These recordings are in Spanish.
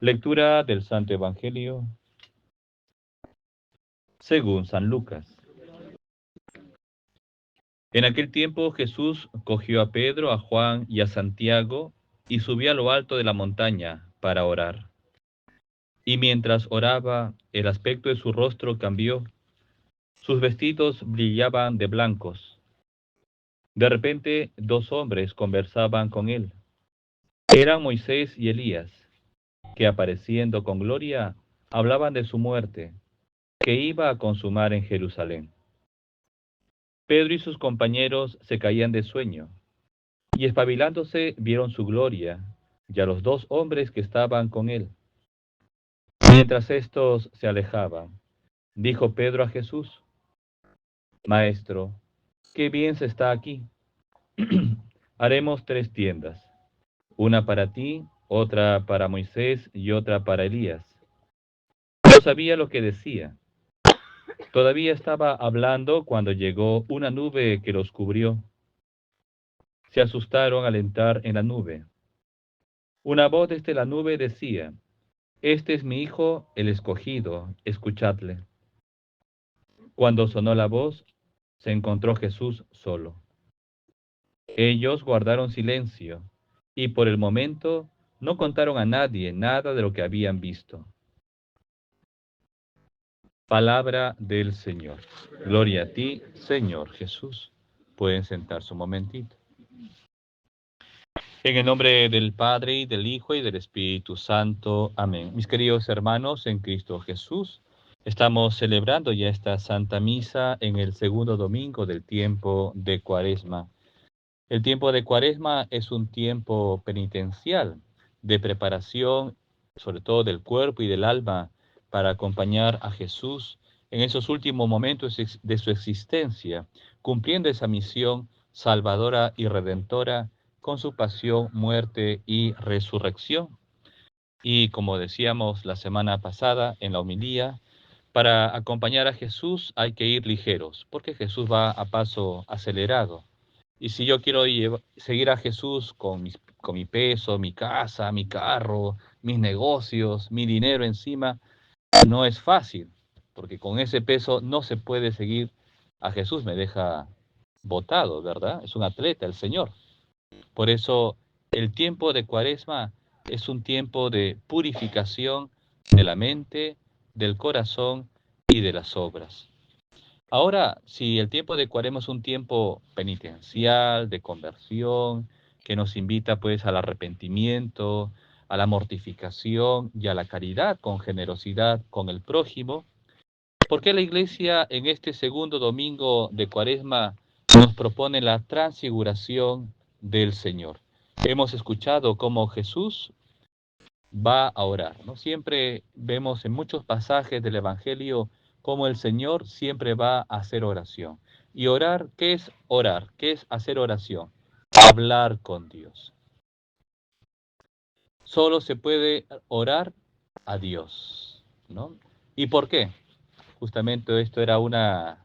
Lectura del Santo Evangelio según San Lucas. En aquel tiempo Jesús cogió a Pedro, a Juan y a Santiago y subió a lo alto de la montaña para orar. Y mientras oraba, el aspecto de su rostro cambió, sus vestidos brillaban de blancos. De repente, dos hombres conversaban con él. Eran Moisés y Elías, que apareciendo con gloria, hablaban de su muerte, que iba a consumar en Jerusalén. Pedro y sus compañeros se caían de sueño, y espabilándose vieron su gloria, y a los dos hombres que estaban con él. Mientras éstos se alejaban, dijo Pedro a Jesús: Maestro, qué bien se está aquí. Haremos 3 tiendas, una para ti, otra para Moisés y otra para Elías. No sabía lo que decía. Todavía estaba hablando cuando llegó una nube que los cubrió. Se asustaron al entrar en la nube. Una voz desde la nube decía: Este es mi Hijo, el escogido, escuchadle. Cuando sonó la voz, se encontró Jesús solo. Ellos guardaron silencio y por el momento no contaron a nadie nada de lo que habían visto. Palabra del Señor. Gloria a ti, Señor Jesús. Pueden sentarse un momentito. En el nombre del Padre, y del Hijo, y del Espíritu Santo. Amén. Mis queridos hermanos en Cristo Jesús, estamos celebrando ya esta Santa Misa en el segundo domingo del tiempo de Cuaresma. El tiempo de Cuaresma es un tiempo penitencial, de preparación, sobre todo del cuerpo y del alma, para acompañar a Jesús en esos últimos momentos de su existencia, cumpliendo esa misión salvadora y redentora con su pasión, muerte y resurrección. Y como decíamos la semana pasada en la homilía, para acompañar a Jesús hay que ir ligeros, porque Jesús va a paso acelerado. Y si yo quiero seguir a Jesús con mi peso, mi casa, mi carro, mis negocios, mi dinero encima, no es fácil, porque con ese peso no se puede seguir a Jesús, me deja botado, ¿verdad? Es un atleta, el Señor. Por eso el tiempo de Cuaresma es un tiempo de purificación de la mente, del corazón y de las obras. Ahora, si el tiempo de Cuaresma es un tiempo penitencial, de conversión, que nos invita pues al arrepentimiento, a la mortificación y a la caridad con generosidad con el prójimo, ¿por qué la Iglesia en este segundo domingo de Cuaresma nos propone la transfiguración del Señor? Hemos escuchado cómo Jesús va a orar, ¿no? Siempre vemos en muchos pasajes del Evangelio cómo el Señor siempre va a hacer oración. Y orar, ¿qué es orar? ¿Qué es hacer oración? Hablar con Dios. Solo se puede orar a Dios, ¿no? ¿Y por qué? Justamente esto era una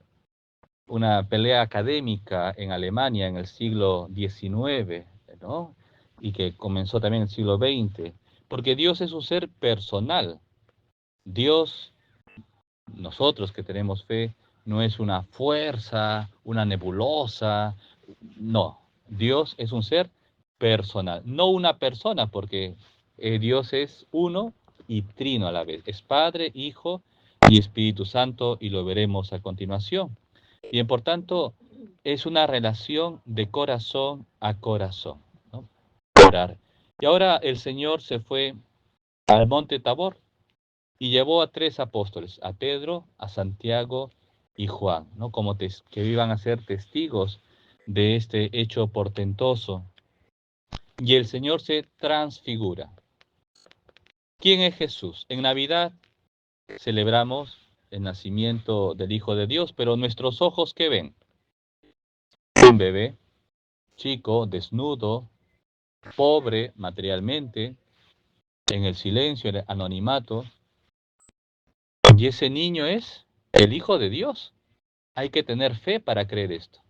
pelea académica en Alemania en el siglo XIX, ¿no? Y que comenzó también en el siglo XX, porque Dios es un ser personal. Dios, nosotros que tenemos fe, no es una fuerza, una nebulosa, no. Dios es un ser personal, no una persona, porque Dios es uno y trino a la vez. Es Padre, Hijo y Espíritu Santo, y lo veremos a continuación. Bien, por tanto, es una relación de corazón a corazón, ¿no? Orar. Y ahora el Señor se fue al monte Tabor y llevó a 3 apóstoles, a Pedro, a Santiago y Juan, ¿no? Como que iban a ser testigos de este hecho portentoso. Y el Señor se transfigura. ¿Quién es Jesús? En Navidad celebramos el nacimiento del Hijo de Dios, pero nuestros ojos, ¿qué ven? Un bebé, chico, desnudo, pobre materialmente, en el silencio, en el anonimato. Y ese niño es el Hijo de Dios. Hay que tener fe para creer esto.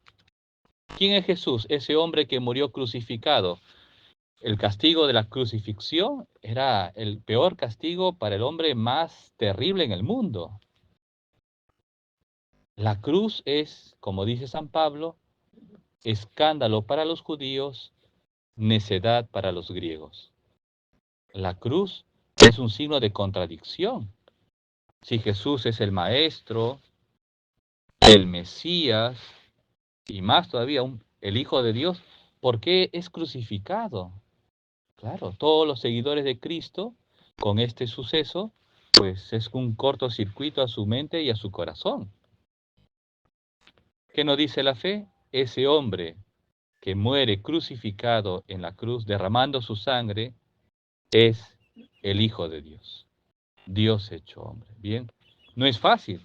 ¿Quién es Jesús? Ese hombre que murió crucificado. El castigo de la crucifixión era el peor castigo para el hombre más terrible en el mundo. La cruz es, como dice San Pablo, escándalo para los judíos, necedad para los griegos. La cruz es un signo de contradicción. Si Jesús es el Maestro, el Mesías y más todavía el Hijo de Dios, ¿por qué es crucificado? Claro, todos los seguidores de Cristo, con este suceso, pues es un cortocircuito a su mente y a su corazón. ¿Qué nos dice la fe? Ese hombre que muere crucificado en la cruz, derramando su sangre, es el Hijo de Dios. Dios hecho hombre. Bien, no es fácil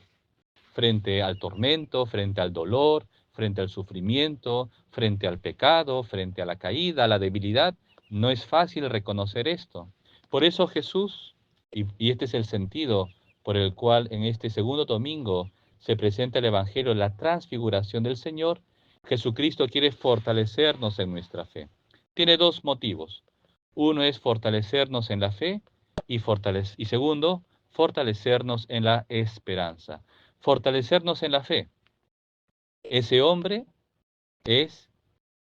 frente al tormento, frente al dolor, frente al sufrimiento, frente al pecado, frente a la caída, a la debilidad. No es fácil reconocer esto. Por eso Jesús, y este es el sentido por el cual en este segundo domingo se presenta el Evangelio, la transfiguración del Señor, Jesucristo quiere fortalecernos en nuestra fe. Tiene dos motivos. Uno es fortalecernos en la fe y segundo, fortalecernos en la esperanza. Fortalecernos en la fe. Ese hombre es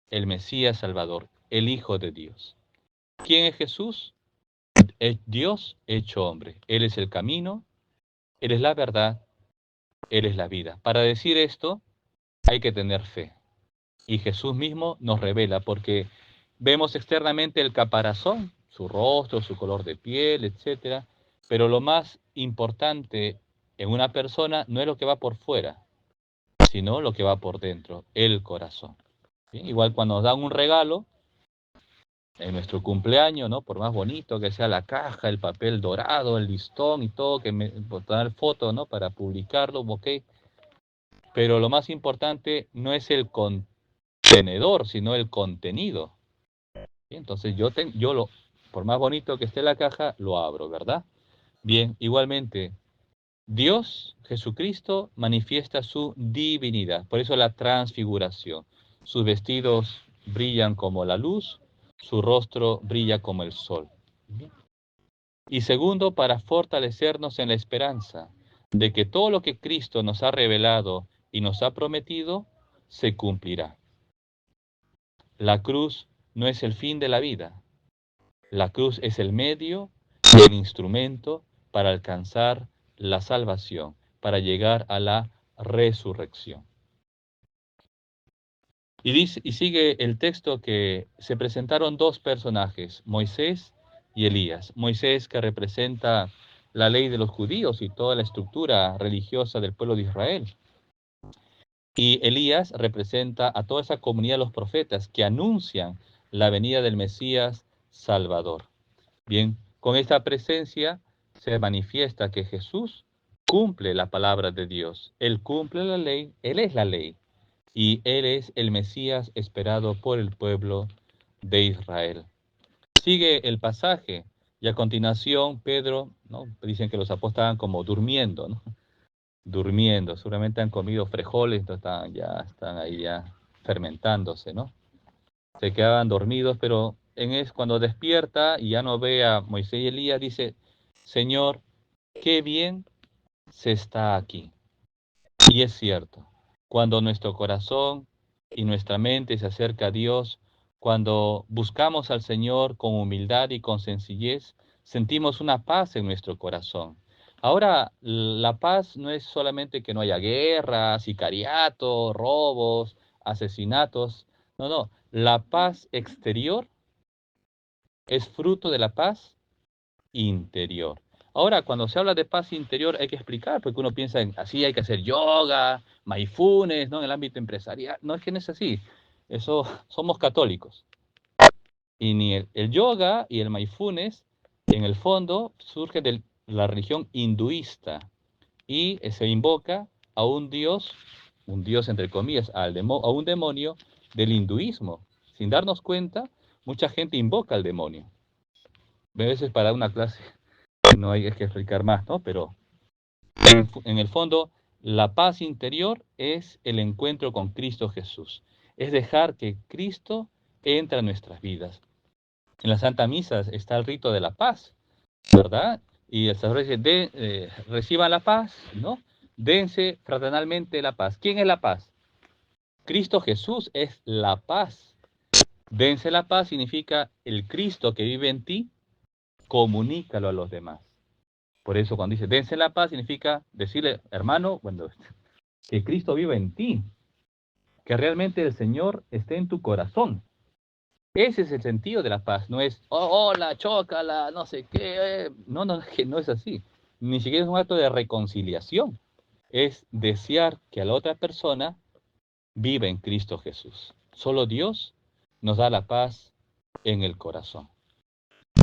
el Mesías Salvador, el Hijo de Dios. ¿Quién es Jesús? Es Dios hecho hombre. Él es el camino, Él es la verdad, Él es la vida. Para decir esto hay que tener fe. Y Jesús mismo nos revela, porque vemos externamente el caparazón, su rostro, su color de piel, etcétera, pero lo más importante en una persona no es lo que va por fuera, sino lo que va por dentro, el corazón. ¿Sí? Igual cuando nos dan un regalo, en nuestro cumpleaños, ¿no? Por más bonito que sea la caja, el papel dorado, el listón y todo, por dar foto, ¿no? Para publicarlo, ok. Pero lo más importante no es el contenedor, sino el contenido. ¿Sí? Entonces por más bonito que esté la caja, lo abro, ¿verdad? Bien, igualmente, Dios, Jesucristo, manifiesta su divinidad. Por eso la transfiguración. Sus vestidos brillan como la luz, su rostro brilla como el sol. Y segundo, para fortalecernos en la esperanza de que todo lo que Cristo nos ha revelado y nos ha prometido se cumplirá. La cruz no es el fin de la vida. La cruz es el medio y el instrumento para alcanzar la salvación, para llegar a la resurrección. Y sigue el texto que se presentaron dos personajes, Moisés y Elías. Moisés, que representa la ley de los judíos y toda la estructura religiosa del pueblo de Israel. Y Elías representa a toda esa comunidad de los profetas que anuncian la venida del Mesías Salvador. Bien, con esta presencia se manifiesta que Jesús cumple la palabra de Dios. Él cumple la ley, Él es la ley. Y Él es el Mesías esperado por el pueblo de Israel. Sigue el pasaje y a continuación Pedro, ¿no? Dicen que los apóstoles estaban como durmiendo, ¿no? Durmiendo, seguramente han comido frijoles, entonces están ahí ya fermentándose, ¿no? Se quedaban dormidos, pero cuando despierta y ya no ve a Moisés y Elías, dice, Señor, qué bien se está aquí. Y es cierto, cuando nuestro corazón y nuestra mente se acerca a Dios, cuando buscamos al Señor con humildad y con sencillez, sentimos una paz en nuestro corazón. Ahora, la paz no es solamente que no haya guerra, sicariato, robos, asesinatos. No. La paz exterior es fruto de la paz interior. Ahora, cuando se habla de paz interior hay que explicar, porque uno piensa en así hay que hacer yoga, mindfulness, ¿no? En el ámbito empresarial. No es que no es así. Eso somos católicos. Y ni el yoga y el mindfulness, en el fondo, surge de la religión hinduista y se invoca a un dios entre comillas, a un demonio del hinduismo. Sin darnos cuenta, mucha gente invoca al demonio. A veces para una clase no hay que explicar más, ¿no? Pero en el fondo, la paz interior es el encuentro con Cristo Jesús. Es dejar que Cristo entre a nuestras vidas. En la Santa Misa está el rito de la paz, ¿verdad? Y el sacerdote dice, reciban la paz, ¿no? Dense fraternalmente la paz. ¿Quién es la paz? Cristo Jesús es la paz. Dense la paz significa el Cristo que vive en ti, comunícalo a los demás. Por eso cuando dice dense la paz significa decirle, hermano, bueno, que Cristo vive en ti, que realmente el Señor esté en tu corazón. Ese es el sentido de la paz, no es, oh, hola, chócala, no sé qué. No, no, que no es así. Ni siquiera es un acto de reconciliación. Es desear que a la otra persona viva en Cristo Jesús. Solo Dios nos da la paz en el corazón.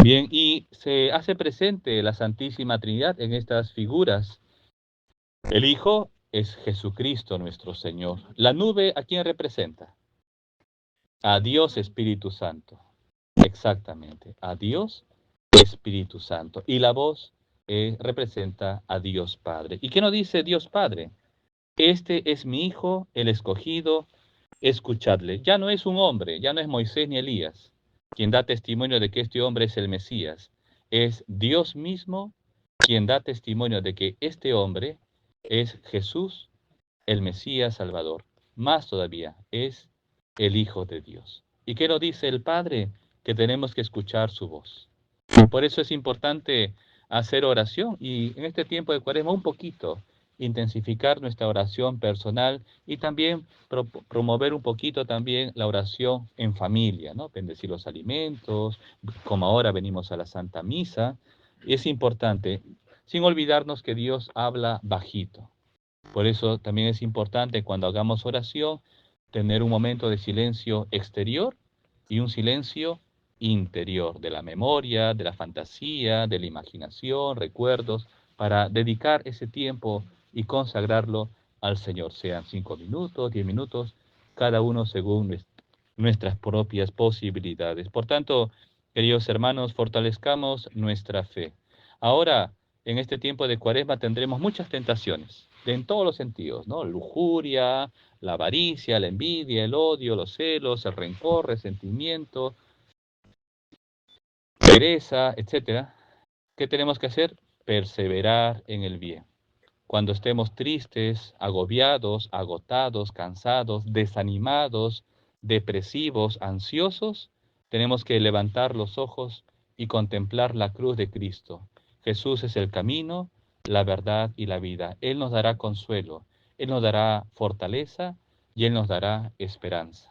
Bien, y se hace presente la Santísima Trinidad en estas figuras. El Hijo es Jesucristo nuestro Señor. La nube, ¿a quién representa? A Dios Espíritu Santo. Exactamente, a Dios Espíritu Santo. Y la voz representa a Dios Padre. ¿Y qué nos dice Dios Padre? Este es mi Hijo, el escogido, escuchadle. Ya no es un hombre, ya no es Moisés ni Elías, quien da testimonio de que este hombre es el Mesías. Es Dios mismo quien da testimonio de que este hombre es Jesús, el Mesías Salvador. Más todavía, es el Hijo de Dios. ¿Y qué nos dice el Padre? Que tenemos que escuchar su voz. Por eso es importante hacer oración y en este tiempo de Cuaresma un poquito intensificar nuestra oración personal y también promover un poquito también la oración en familia, ¿no? Bendecir los alimentos, como ahora venimos a la Santa Misa. Es importante, sin olvidarnos que Dios habla bajito. Por eso también es importante cuando hagamos oración tener un momento de silencio exterior y un silencio interior, de la memoria, de la fantasía, de la imaginación, recuerdos, para dedicar ese tiempo y consagrarlo al Señor, sean 5 minutos, 10 minutos, cada uno según nuestras propias posibilidades. Por tanto, queridos hermanos, fortalezcamos nuestra fe. Ahora, en este tiempo de Cuaresma tendremos muchas tentaciones, en todos los sentidos, ¿no? Lujuria, la avaricia, la envidia, el odio, los celos, el rencor, resentimiento, pereza, etcétera. ¿Qué tenemos que hacer? Perseverar en el bien. Cuando estemos tristes, agobiados, agotados, cansados, desanimados, depresivos, ansiosos, tenemos que levantar los ojos y contemplar la cruz de Cristo. Jesús es el camino, la verdad y la vida. Él nos dará consuelo, Él nos dará fortaleza y Él nos dará esperanza.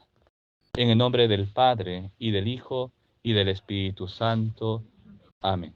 En el nombre del Padre, y del Hijo, y del Espíritu Santo. Amén.